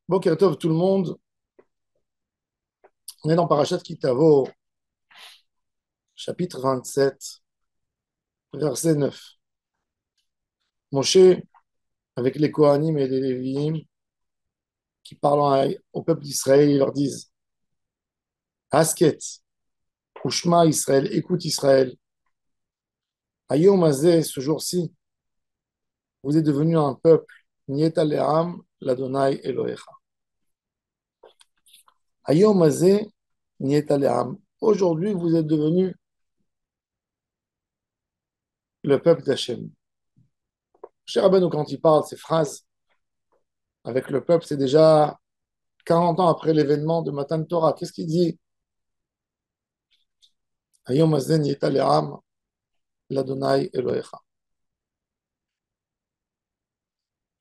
Boker Tov tout le monde, on est dans Parashat Kitavo, chapitre 27, verset 9. Moshe, avec les Kohanim et les Lévi'im, qui parlent au peuple d'Israël, ils leur disent Hasket, Ushma Israël, écoute Israël, Ayom Hazeh, ce jour-ci, vous êtes devenu un peuple, Niet Aleam, l'Adonai Elohecha. Ayom Hazeh, Niet Aleam. Aujourd'hui, vous êtes devenu le peuple d'Hachem. Cher Rabbeinu, quand il parle ces phrases avec le peuple, c'est déjà 40 ans après l'événement de Matan Torah. Qu'est-ce qu'il dit? Hayom hazen yeta le'am l'Adonai Elohecha.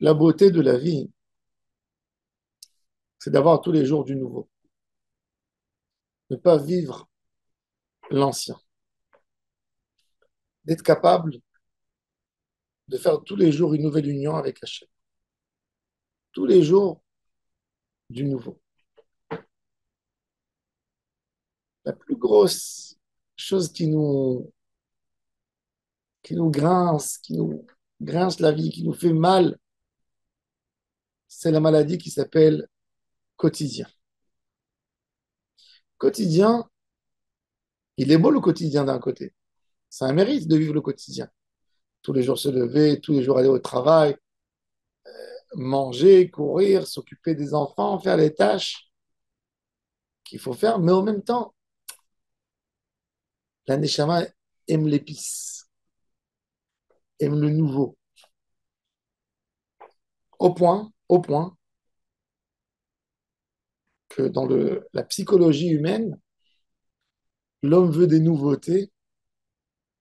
La beauté de la vie, c'est d'avoir tous les jours du nouveau. Ne pas vivre l'ancien. D'être capable de faire tous les jours une nouvelle union avec Hachem. Tous les jours du nouveau. La plus grosse chose qui nous grince la vie, qui nous fait mal, c'est la maladie qui s'appelle quotidien. Quotidien, il est beau le quotidien d'un côté. C'est un mérite de vivre le quotidien. Tous les jours se lever, tous les jours aller au travail, manger, courir, s'occuper des enfants, faire les tâches qu'il faut faire, mais en même temps, la Neshama aime l'épice, aime le nouveau, au point que dans la psychologie humaine, l'homme veut des nouveautés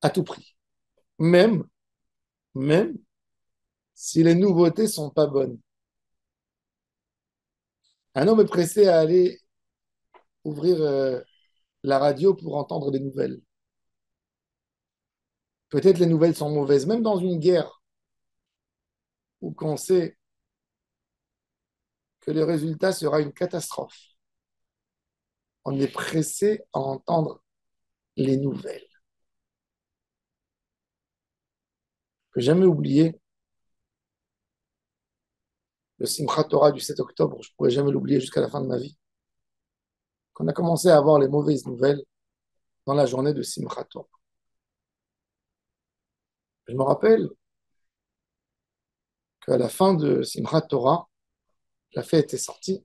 à tout prix, même, même si les nouveautés sont pas bonnes. Un homme est pressé à aller ouvrir la radio pour entendre les nouvelles. Peut-être les nouvelles sont mauvaises, même dans une guerre où qu'on sait que le résultat sera une catastrophe. On est pressé à entendre les nouvelles. Je n'ai jamais oublié le Simchat Torah du 7 octobre, je ne pourrai jamais l'oublier jusqu'à la fin de ma vie, qu'on a commencé à avoir les mauvaises nouvelles dans la journée de Simchat Torah. Je me rappelle qu'à la fin de Simchat Torah, la fête est sortie,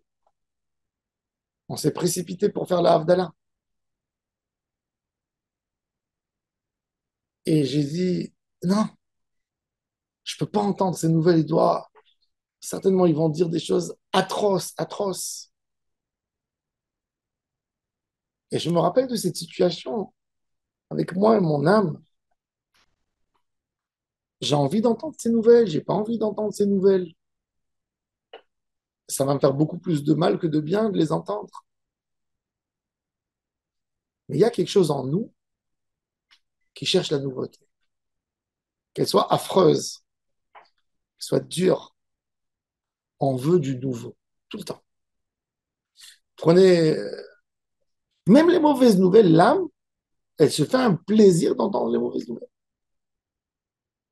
on s'est précipité pour faire la Havdalah. Et j'ai dit, non, je ne peux pas entendre ces nouvelles, certainement ils vont dire des choses atroces, atroces. Et je me rappelle de cette situation avec moi et mon âme. J'ai envie d'entendre ces nouvelles, j'ai pas envie d'entendre ces nouvelles. Ça va me faire beaucoup plus de mal que de bien de les entendre. Mais il y a quelque chose en nous qui cherche la nouveauté. Qu'elle soit affreuse, qu'elle soit dure, on veut du nouveau, tout le temps. Prenez même les mauvaises nouvelles, l'âme, elle se fait un plaisir d'entendre les mauvaises nouvelles.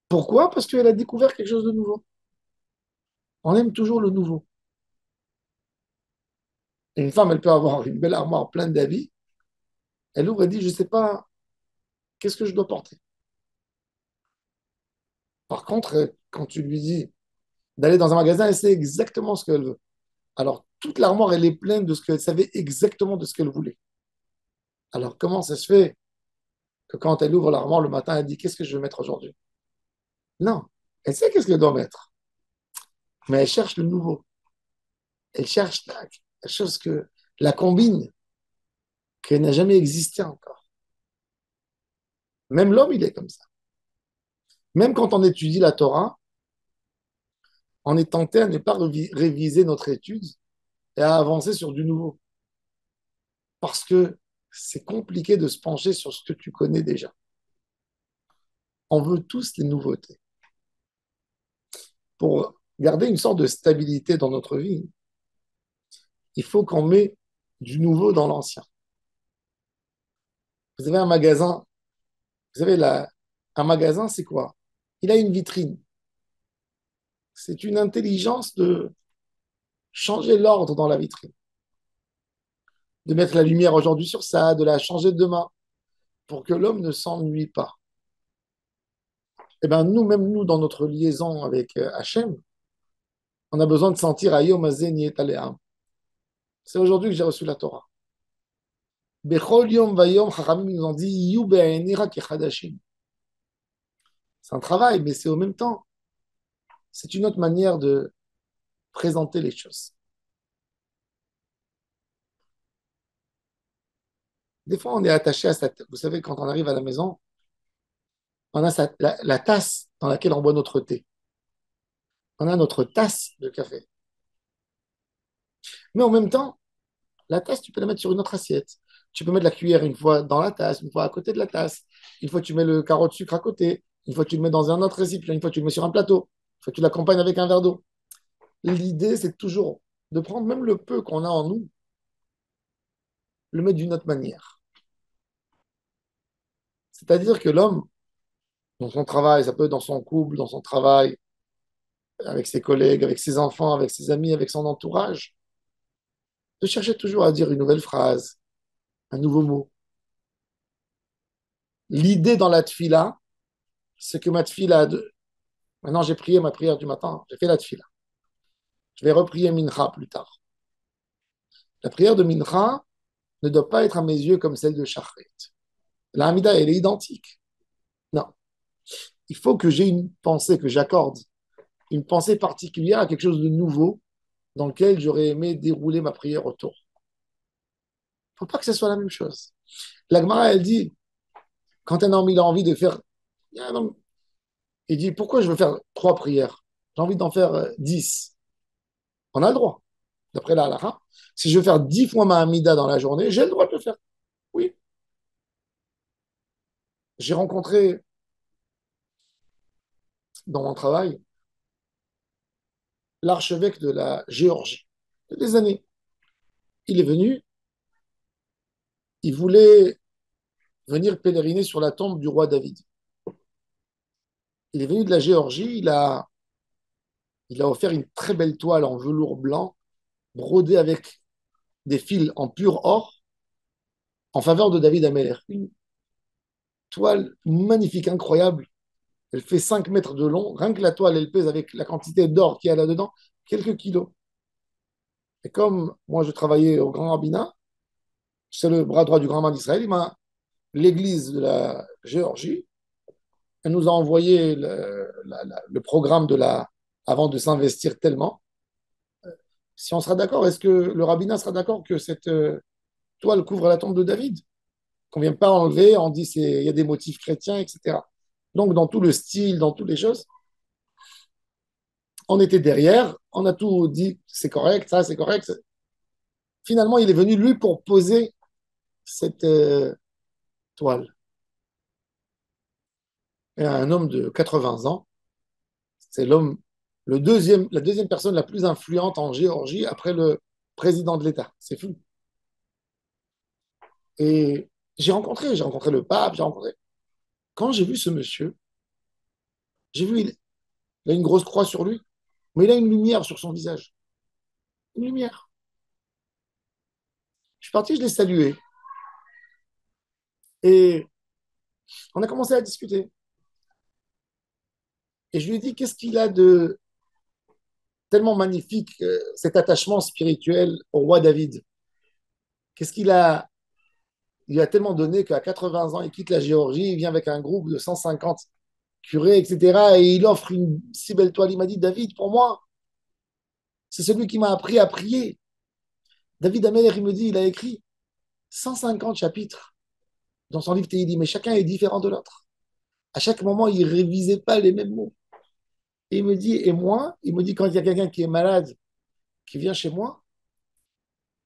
Pourquoi? Parce qu'elle a découvert quelque chose de nouveau. On aime toujours le nouveau. Et une femme, elle peut avoir une belle armoire pleine d'habits. Elle ouvre et dit, je ne sais pas, qu'est-ce que je dois porter? Par contre, quand tu lui dis d'aller dans un magasin, elle sait exactement ce qu'elle veut. Alors, toute l'armoire, elle est pleine de ce qu'elle savait exactement de ce qu'elle voulait. Alors, comment ça se fait que quand elle ouvre l'armoire le matin, elle dit, qu'est-ce que je vais mettre aujourd'hui? Non, elle sait qu'est-ce qu'elle doit mettre, mais elle cherche le nouveau. Elle cherche la chose la combine, qui n'a jamais existé encore. Même l'homme, il est comme ça. Même quand on étudie la Torah, on est tenté à ne pas réviser notre étude et à avancer sur du nouveau. Parce que c'est compliqué de se pencher sur ce que tu connais déjà. On veut tous les nouveautés. Pour garder une sorte de stabilité dans notre vie, il faut qu'on met du nouveau dans l'ancien. Vous avez un magasin, vous savez, un magasin, c'est quoi? Il a une vitrine. C'est une intelligence de changer l'ordre dans la vitrine, de mettre la lumière aujourd'hui sur ça, de la changer demain, pour que l'homme ne s'ennuie pas. Eh bien, nous, même nous, dans notre liaison avec Hachem, on a besoin de sentir Ayom Hazen Yet Aleam. C'est aujourd'hui que j'ai reçu la Torah. Bechol Yom Vayom, Chachamim nous ont dit Yu Be'enira Kechadashim. C'est un travail, mais c'est au même temps, c'est une autre manière de présenter les choses. Des fois, on est attaché à cette. Vous savez, quand on arrive à la maison, on a la tasse dans laquelle on boit notre thé. On a notre tasse de café. Mais en même temps, la tasse, tu peux la mettre sur une autre assiette. Tu peux mettre la cuillère une fois dans la tasse, une fois à côté de la tasse. Une fois, tu mets le carreau de sucre à côté. Une fois, tu le mets dans un autre récipient. Une fois, tu le mets sur un plateau. Une fois, tu l'accompagnes avec un verre d'eau. L'idée, c'est toujours de prendre même le peu qu'on a en nous, le mettre d'une autre manière. C'est-à-dire que l'homme, dans son travail, ça peut être dans son couple, dans son travail, avec ses collègues, avec ses enfants, avec ses amis, avec son entourage, de chercher toujours à dire une nouvelle phrase, un nouveau mot. L'idée dans la tfila, c'est que ma tfila, maintenant j'ai prié ma prière du matin, j'ai fait la tfila. Je vais reprier Mincha plus tard. La prière de Mincha ne doit pas être à mes yeux comme celle de Shachrit. La Hamida, elle est identique. Non. Il faut que j'ai une pensée, que j'accorde une pensée particulière à quelque chose de nouveau dans lequel j'aurais aimé dérouler ma prière autour. Il ne faut pas que ce soit la même chose. La Gemara, elle dit, quand un homme il a envie de faire, il dit, pourquoi je veux faire 3 prières? J'ai envie d'en faire 10. On a le droit, d'après la halakha. Si je veux faire 10 fois ma Hamida dans la journée, j'ai le droit de le faire. Oui. J'ai rencontré dans mon travail l'archevêque de la Géorgie. Il y a des années. Il est venu, il voulait venir pèleriner sur la tombe du roi David. Il est venu de la Géorgie, il a offert une très belle toile en velours blanc, brodée avec des fils en pur or, en faveur de David Ameller. Une toile magnifique, incroyable. Elle fait 5 mètres de long. Rien que la toile, elle pèse avec la quantité d'or qu'il y a là-dedans, quelques kilos. Et comme moi, je travaillais au Grand Rabbinat, c'est le bras droit du Grand Rabbin d'Israël, l'église de la Géorgie, elle nous a envoyé le programme avant de s'investir tellement. Si on sera d'accord, est-ce que le rabbinat sera d'accord que cette toile couvre la tombe de David? Qu'on ne vient pas enlever, on dit il y a des motifs chrétiens, etc. Donc, dans tout le style, dans toutes les choses, on était derrière, on a tout dit, c'est correct, ça, c'est correct. Finalement, il est venu, lui, pour poser cette toile. Et un homme de 80 ans, c'est la deuxième personne la plus influente en Géorgie après le président de l'État. C'est fou. Et j'ai rencontré le pape, j'ai rencontré. Quand j'ai vu ce monsieur, j'ai vu, il a une grosse croix sur lui, mais il a une lumière sur son visage. Une lumière. Je suis parti, je l'ai salué. Et on a commencé à discuter. Et je lui ai dit, qu'est-ce qu'il a de tellement magnifique, cet attachement spirituel au roi David? Qu'est-ce qu'il a Il lui a tellement donné qu'à 80 ans, il quitte la Géorgie, il vient avec un groupe de 150 curés, etc. Et il offre une si belle toile. Il m'a dit, David, pour moi, c'est celui qui m'a appris à prier. David Ameller, il me dit, il a écrit 150 chapitres dans son livre Tehillim, mais chacun est différent de l'autre. À chaque moment, il ne révisait pas les mêmes mots. Et il me dit, et moi, il me dit, quand il y a quelqu'un qui est malade, qui vient chez moi,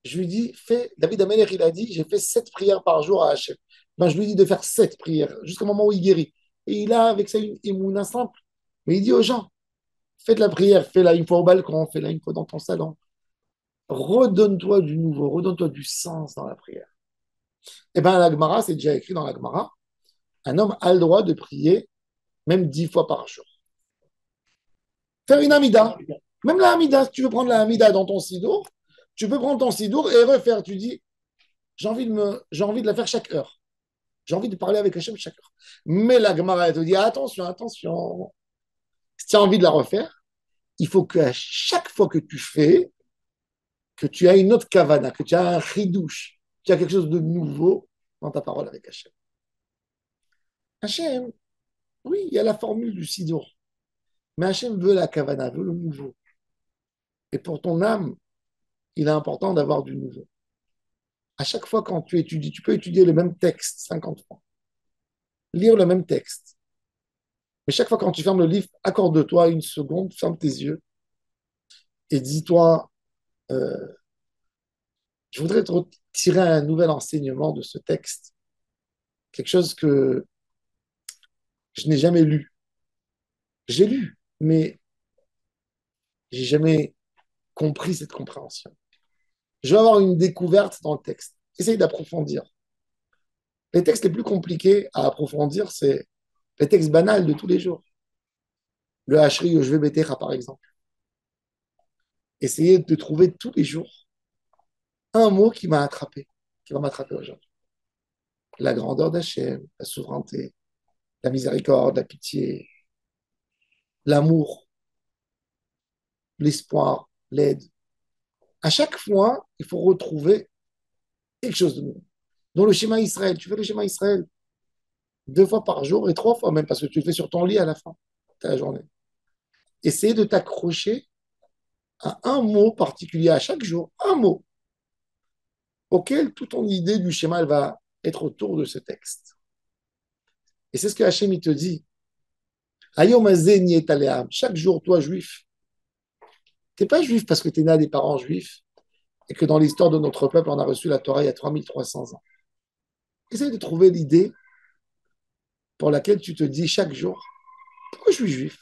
je lui dis, David Ameller, il a dit, j'ai fait 7 prières par jour à Hachem. Ben, je lui dis de faire 7 prières, jusqu'au moment où il guérit. Et il a avec ça une émouna simple. Mais il dit aux gens, faites la prière, fais-la une fois au balcon, fais-la une fois dans ton salon. redonne-toi du nouveau, redonne-toi du sens dans la prière. Eh bien, la Gemara, c'est déjà écrit dans la Gemara, un homme a le droit de prier même 10 fois par jour. Faire une amida. Même la amida, si tu veux prendre la amida dans ton sidour, tu peux prendre ton sidour et refaire. Tu dis, j'ai envie de la faire chaque heure. J'ai envie de parler avec Hachem chaque heure. Mais la Gemara, elle te dit, attention, attention. Si tu as envie de la refaire, il faut qu'à chaque fois que tu fais, que tu as une autre kavana, que tu as un chidouche, que tu as quelque chose de nouveau dans ta parole avec Hachem. Hachem, oui, il y a la formule du sidour. Mais Hachem veut la kavana, veut le nouveau. Et pour ton âme, il est important d'avoir du nouveau. À chaque fois quand tu étudies, tu peux étudier le même texte 50 fois, lire le même texte. Mais chaque fois quand tu fermes le livre, accorde-toi une seconde, ferme tes yeux et dis-toi, euh, je voudrais te tirer un nouvel enseignement de ce texte, quelque chose que je n'ai jamais lu. J'ai lu, mais j'ai jamais compris cette compréhension. Je vais avoir une découverte dans le texte. Essaye d'approfondir. Les textes les plus compliqués à approfondir, c'est les textes banals de tous les jours. Le Hachri, le Jvé Betecha, par exemple. Essayez de trouver tous les jours un mot qui m'a attrapé, qui va m'attraper aujourd'hui. La grandeur d'Hachem, la souveraineté, la miséricorde, la pitié, l'amour, l'espoir, l'aide. À chaque fois, il faut retrouver quelque chose de nouveau. Dans le schéma Israël, tu fais le schéma Israël 2 fois par jour et 3 fois même, parce que tu le fais sur ton lit à la fin de la journée. Essaye de t'accrocher à un mot particulier à chaque jour, un mot, auquel toute ton idée du schéma elle va être autour de ce texte. Et c'est ce que Hachem il te dit. Ayom hazeh et aleam. Chaque jour, toi, juif, tu n'es pas juif parce que tu es né à des parents juifs et que dans l'histoire de notre peuple, on a reçu la Torah il y a 3300 ans. Essaye de trouver l'idée pour laquelle tu te dis chaque jour, pourquoi je suis juif?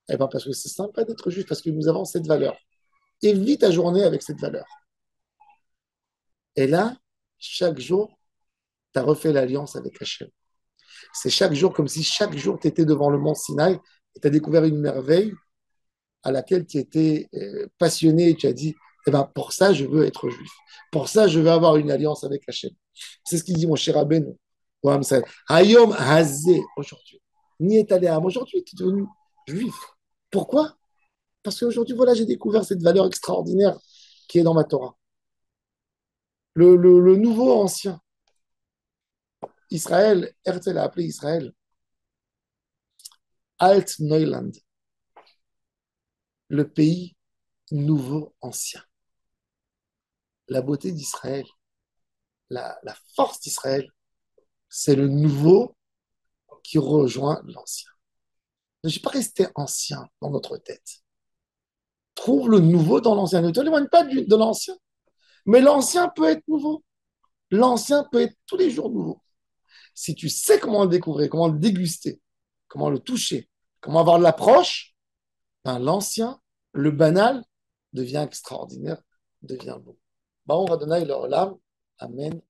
Eh bien, parce que c'est sympa d'être juif, parce que nous avons cette valeur. Et vis ta journée avec cette valeur. Et là, chaque jour, tu as refait l'alliance avec Hachem. C'est chaque jour comme si chaque jour tu étais devant le mont Sinaï et tu as découvert une merveille à laquelle tu étais passionné et tu as dit, eh ben, pour ça, je veux être juif. Pour ça, je veux avoir une alliance avec Hachem. C'est ce qu'il dit mon cher Rabbeinu. Hayom Hazé, aujourd'hui. Ni Etaléam, aujourd'hui, tu es devenu juif. Pourquoi? Parce qu'aujourd'hui, voilà, j'ai découvert cette valeur extraordinaire qui est dans ma Torah. Le nouveau ancien. Israël, Herzl a appelé Israël Alt Neuland, le pays nouveau ancien. La beauté d'Israël, la force d'Israël, c'est le nouveau qui rejoint l'ancien. Ne suis pas resté ancien dans notre tête. Trouve le nouveau dans l'ancien. Ne t'éloigne pas de l'ancien. Mais l'ancien peut être nouveau. L'ancien peut être tous les jours nouveau. Si tu sais comment le découvrir, comment le déguster, comment le toucher, comment avoir l'approche, ben l'ancien, le banal, devient extraordinaire, devient beau. Ben on va donner leur lame. Amen.